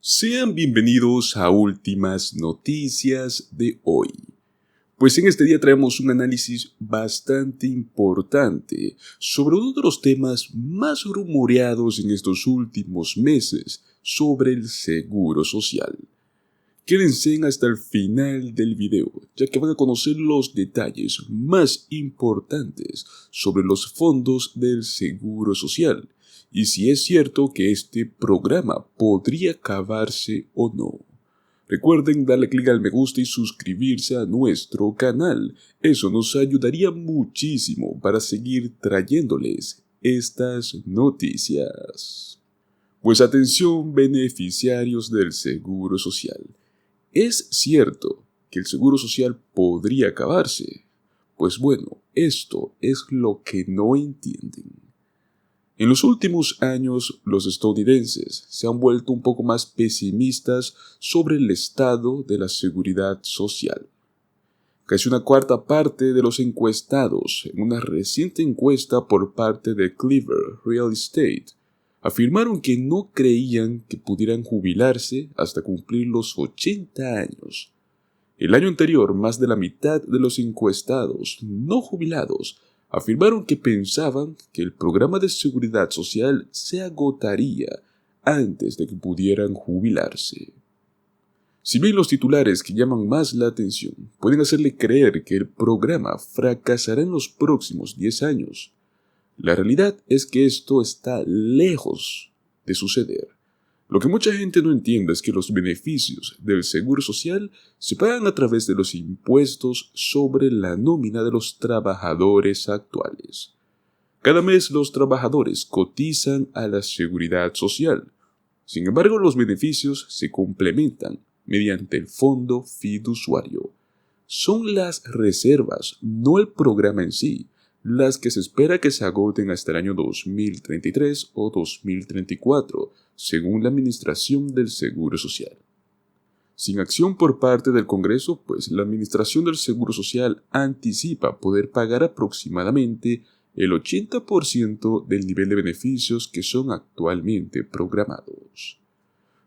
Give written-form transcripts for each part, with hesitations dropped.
Sean bienvenidos a Últimas Noticias de hoy. Pues en este día traemos un análisis bastante importante sobre uno de los temas más rumoreados en estos últimos meses sobre el seguro social. Quédense hasta el final del video, ya que van a conocer los detalles más importantes sobre los fondos del seguro social y si es cierto que este programa podría acabarse o no. Recuerden darle clic al me gusta y suscribirse a nuestro canal, eso nos ayudaría muchísimo para seguir trayéndoles estas noticias. Pues atención, beneficiarios del seguro social. ¿Es cierto que el seguro social podría acabarse? Pues bueno, esto es lo que no entienden. En los últimos años, los estadounidenses se han vuelto un poco más pesimistas sobre el estado de la seguridad social. Casi una cuarta parte de los encuestados en una reciente encuesta por parte de Cleaver Real Estate afirmaron que no creían que pudieran jubilarse hasta cumplir los 80 años. El año anterior, más de la mitad de los encuestados no jubilados afirmaron que pensaban que el programa de seguridad social se agotaría antes de que pudieran jubilarse. Si bien los titulares que llaman más la atención pueden hacerle creer que el programa fracasará en los próximos 10 años, la realidad es que esto está lejos de suceder. Lo que mucha gente no entiende es que los beneficios del seguro social se pagan a través de los impuestos sobre la nómina de los trabajadores actuales. Cada mes los trabajadores cotizan a la seguridad social. Sin embargo, los beneficios se complementan mediante el fondo fiduciario. Son las reservas, no el programa en sí, las que se espera que se agoten hasta el año 2033 o 2034, según la Administración del Seguro Social. Sin acción por parte del Congreso, pues la Administración del Seguro Social anticipa poder pagar aproximadamente el 80% del nivel de beneficios que son actualmente programados.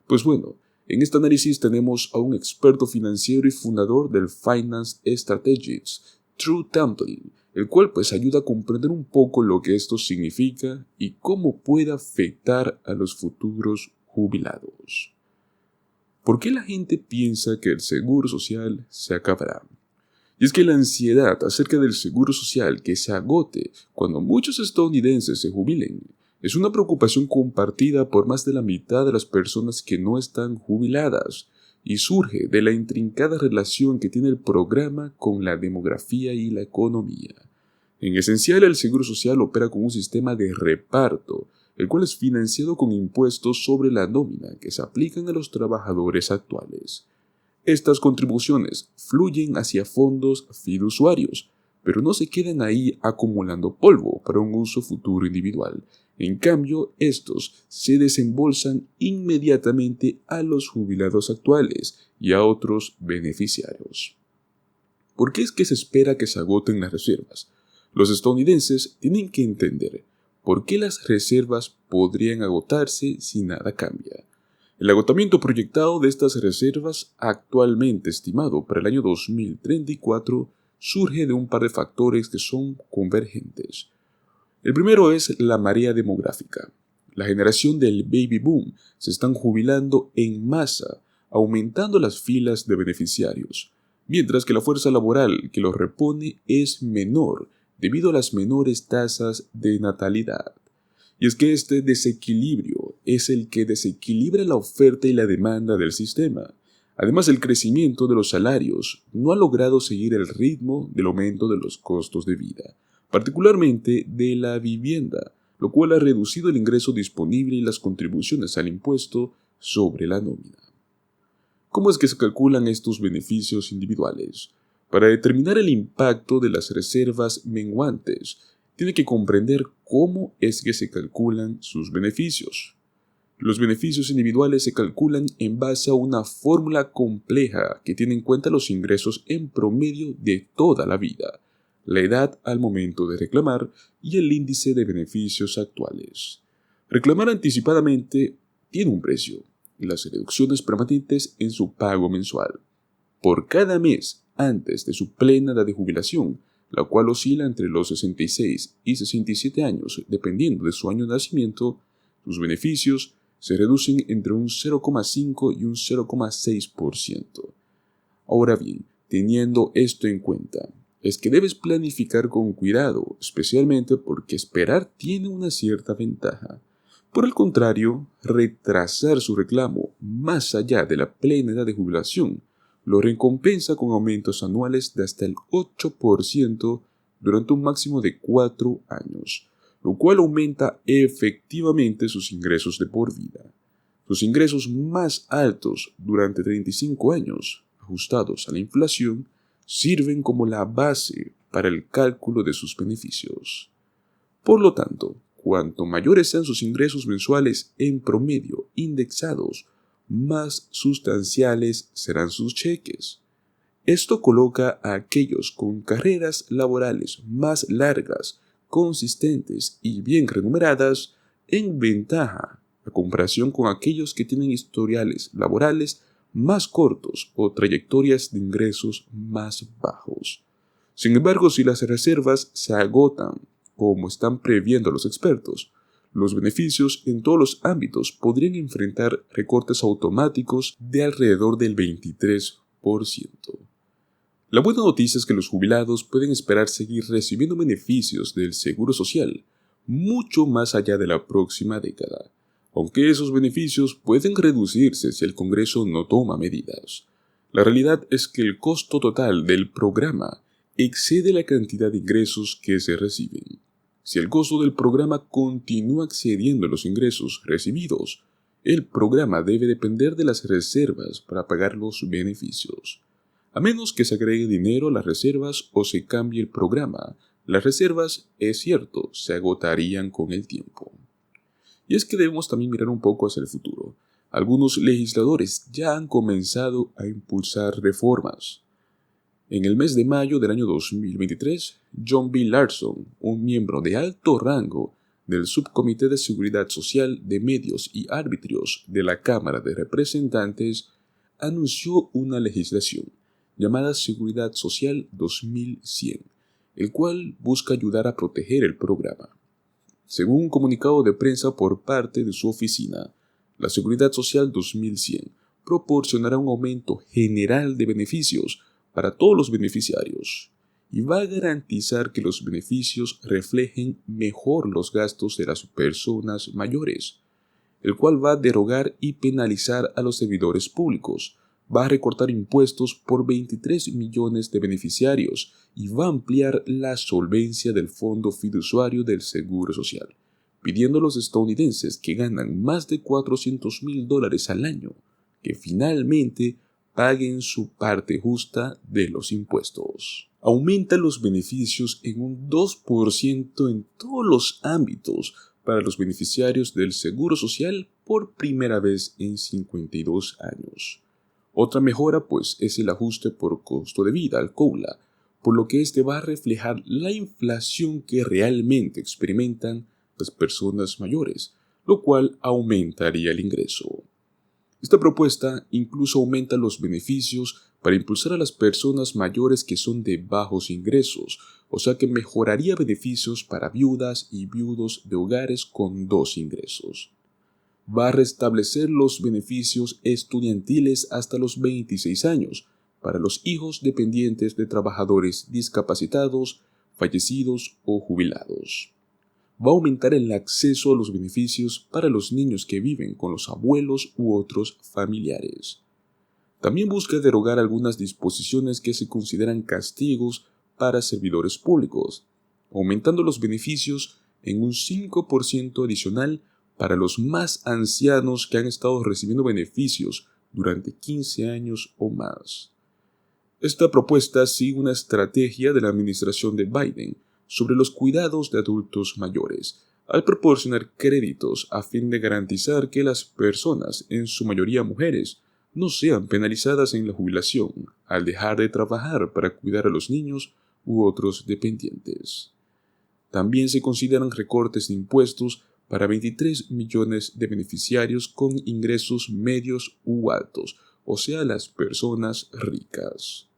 Pues bueno, en este análisis tenemos a un experto financiero y fundador del Finance Strategies, True Tampling, el cual pues ayuda a comprender un poco lo que esto significa y cómo puede afectar a los futuros jubilados. ¿Por qué la gente piensa que el seguro social se acabará? Y es que la ansiedad acerca del seguro social que se agote cuando muchos estadounidenses se jubilen es una preocupación compartida por más de la mitad de las personas que no están jubiladas y surge de la intrincada relación que tiene el programa con la demografía y la economía. En esencial, el seguro social opera con un sistema de reparto, el cual es financiado con impuestos sobre la nómina que se aplican a los trabajadores actuales. Estas contribuciones fluyen hacia fondos fiduciarios, pero no se quedan ahí acumulando polvo para un uso futuro individual. En cambio, estos se desembolsan inmediatamente a los jubilados actuales y a otros beneficiarios. ¿Por qué es que se espera que se agoten las reservas? Los estadounidenses tienen que entender por qué las reservas podrían agotarse si nada cambia. El agotamiento proyectado de estas reservas, actualmente estimado para el año 2034, surge de un par de factores que son convergentes. El primero es la marea demográfica. La generación del baby boom se están jubilando en masa, aumentando las filas de beneficiarios, mientras que la fuerza laboral que los repone es menor debido a las menores tasas de natalidad. Y es que este desequilibrio es el que desequilibra la oferta y la demanda del sistema. Además, el crecimiento de los salarios no ha logrado seguir el ritmo del aumento de los costos de vida, particularmente de la vivienda, lo cual ha reducido el ingreso disponible y las contribuciones al impuesto sobre la nómina. ¿Cómo es que se calculan estos beneficios individuales? Para determinar el impacto de las reservas menguantes, tiene que comprender cómo es que se calculan sus beneficios. Los beneficios individuales se calculan en base a una fórmula compleja que tiene en cuenta los ingresos en promedio de toda la vida, la edad al momento de reclamar y el índice de beneficios actuales. Reclamar anticipadamente tiene un precio, y las reducciones permanentes en su pago mensual por cada mes antes de su plena edad de jubilación, la cual oscila entre los 66 y 67 años, dependiendo de su año de nacimiento. Sus beneficios se reducen entre un 0,5 y un 0,6%. Ahora bien, teniendo esto en cuenta, es que debes planificar con cuidado, especialmente porque esperar tiene una cierta ventaja. Por el contrario, retrasar su reclamo más allá de la plena edad de jubilación lo recompensa con aumentos anuales de hasta el 8% durante un máximo de 4 años, lo cual aumenta efectivamente sus ingresos de por vida. Sus ingresos más altos durante 35 años, ajustados a la inflación, sirven como la base para el cálculo de sus beneficios. Por lo tanto, cuanto mayores sean sus ingresos mensuales en promedio indexados, más sustanciales serán sus cheques. Esto coloca a aquellos con carreras laborales más largas, consistentes y bien remuneradas en ventaja a comparación con aquellos que tienen historiales laborales más cortos o trayectorias de ingresos más bajos. Sin embargo, si las reservas se agotan, como están previendo los expertos, los beneficios en todos los ámbitos podrían enfrentar recortes automáticos de alrededor del 23%. La buena noticia es que los jubilados pueden esperar seguir recibiendo beneficios del Seguro Social mucho más allá de la próxima década, aunque esos beneficios pueden reducirse si el Congreso no toma medidas. La realidad es que el costo total del programa excede la cantidad de ingresos que se reciben. Si el costo del programa continúa excediendo los ingresos recibidos, el programa debe depender de las reservas para pagar los beneficios. A menos que se agregue dinero a las reservas o se cambie el programa, las reservas, es cierto, se agotarían con el tiempo. Y es que debemos también mirar un poco hacia el futuro. Algunos legisladores ya han comenzado a impulsar reformas. En el mes de mayo del año 2023, John B. Larson, un miembro de alto rango del Subcomité de Seguridad Social de Medios y Arbitrios de la Cámara de Representantes, anunció una legislación llamada Seguridad Social 2100, el cual busca ayudar a proteger el programa. Según un comunicado de prensa por parte de su oficina, la Seguridad Social 2100 proporcionará un aumento general de beneficios para todos los beneficiarios y va a garantizar que los beneficios reflejen mejor los gastos de las personas mayores, el cual va a derogar y penalizar a los servidores públicos, va a recortar impuestos por 23 millones de beneficiarios y va a ampliar la solvencia del Fondo Fiduciario del Seguro Social, pidiendo a los estadounidenses que ganan más de $400,000 al año que finalmente paguen su parte justa de los impuestos. Aumenta los beneficios en un 2% en todos los ámbitos para los beneficiarios del Seguro Social por primera vez en 52 años. Otra mejora, pues, es el ajuste por costo de vida, al COLA, por lo que este va a reflejar la inflación que realmente experimentan las personas mayores, lo cual aumentaría el ingreso. Esta propuesta incluso aumenta los beneficios para impulsar a las personas mayores que son de bajos ingresos, o sea que mejoraría beneficios para viudas y viudos de hogares con 2 ingresos. Va a restablecer los beneficios estudiantiles hasta los 26 años para los hijos dependientes de trabajadores discapacitados, fallecidos o jubilados. Va a aumentar el acceso a los beneficios para los niños que viven con los abuelos u otros familiares. También busca derogar algunas disposiciones que se consideran castigos para servidores públicos, aumentando los beneficios en un 5% adicional para los más ancianos que han estado recibiendo beneficios durante 15 años o más. Esta propuesta sigue una estrategia de la administración de Biden sobre los cuidados de adultos mayores, al proporcionar créditos a fin de garantizar que las personas, en su mayoría mujeres, no sean penalizadas en la jubilación al dejar de trabajar para cuidar a los niños u otros dependientes. También se consideran recortes de impuestos para 23 millones de beneficiarios con ingresos medios u altos, o sea, las personas ricas.